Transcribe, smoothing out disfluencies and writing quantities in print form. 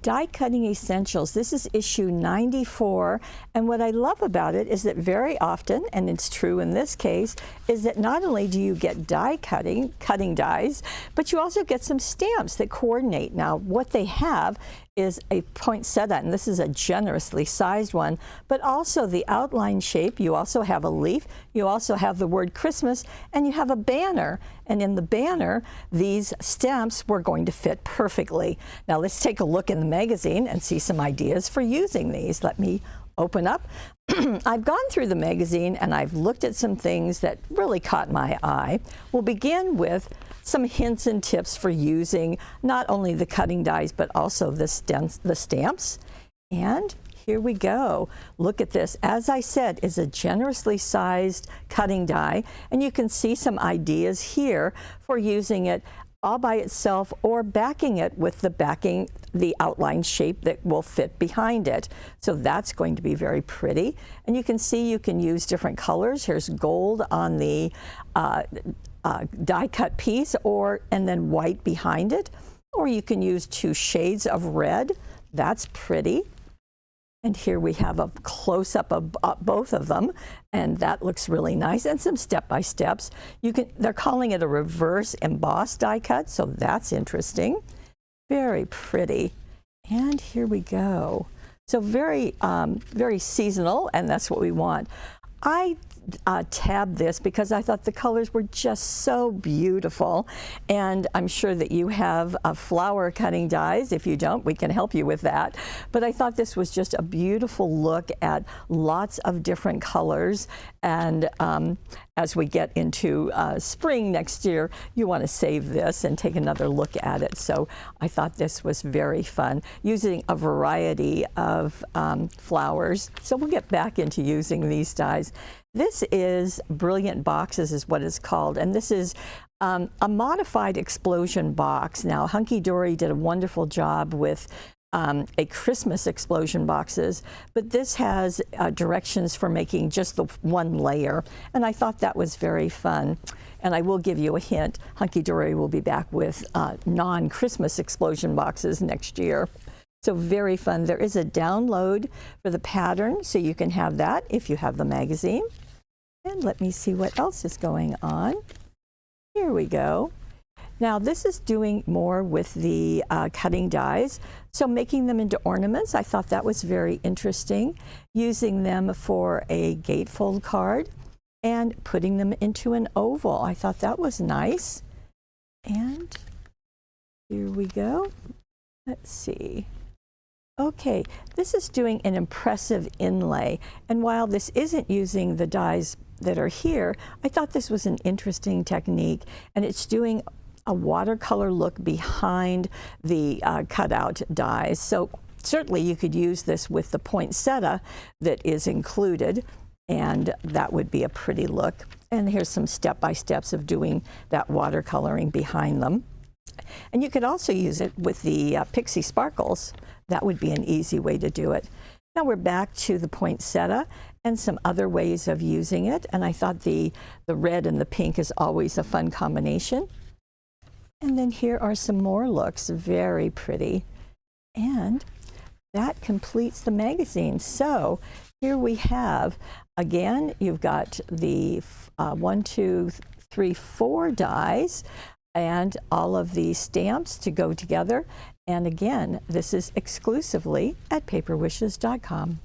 Die Cutting Essentials. This is issue 94, and what I love about it is that very often, and it's true in this case, is that not only do you get cutting dies, but you also get some stamps that coordinate. Now, what they have is a poinsettia, and this is a generously sized one, but also the outline shape. You also have a leaf, you also have the word Christmas, and you have a banner. And in the banner, these stamps were going to fit perfectly. Now let's take a look in the magazine and see some ideas for using these. Let me open up. I've gone through the magazine and I've looked at some things that really caught my eye. We'll begin with some hints and tips for using not only the cutting dies, but also the stamps. And here we go. Look at this. As I said, is a generously sized cutting die, and you can see some ideas here for using it all by itself or backing it with the outline shape that will fit behind it. So that's going to be very pretty. And you can see you can use different colors. Here's gold on the die cut piece, and then white behind it. Or you can use 2 shades of red. That's pretty. And here we have a close-up of both of them, and that looks really nice, and some step-by-steps. They're calling it a reverse embossed die cut, so that's interesting. Very pretty. And here we go. So very seasonal, and that's what we want. I tabbed this because I thought the colors were just so beautiful, and I'm sure that you have flower cutting dies. If you don't, we can help you with that. But I thought this was just a beautiful look at lots of different colors, and as we get into spring next year, you want to save this and take another look at it. So I thought this was very fun, using a variety of flowers. So we'll get back into using these dies. This is Brilliant Boxes is what it's called, and this is a modified explosion box. Now, Hunky Dory did a wonderful job with a Christmas explosion boxes, but this has directions for making just the one layer, and I thought that was very fun. And I will give you a hint, Hunky Dory will be back with non-Christmas explosion boxes next year. So very fun. There is a download for the pattern, so you can have that if you have the magazine. And let me see what else is going on. Here we go. Now this is doing more with the cutting dies, so making them into ornaments. I thought that was very interesting, using them for a gatefold card and putting them into an oval. I thought that was nice. And here we go. Let's see. Okay, this is doing an impressive inlay, and while this isn't using the dies that are here, I thought this was an interesting technique, and it's doing a watercolor look behind the cutout dies. So certainly you could use this with the poinsettia that is included, and that would be a pretty look. And here's some step-by-steps of doing that watercoloring behind them. And you could also use it with the Pixie Sparkles. That would be an easy way to do it. Now we're back to the poinsettia and some other ways of using it. And I thought the red and the pink is always a fun combination. And then here are some more looks, very pretty. And that completes the magazine. So here we have, again, you've got the 1, 2, 3, 4 dies, and all of these stamps to go together. And again, this is exclusively at paperwishes.com.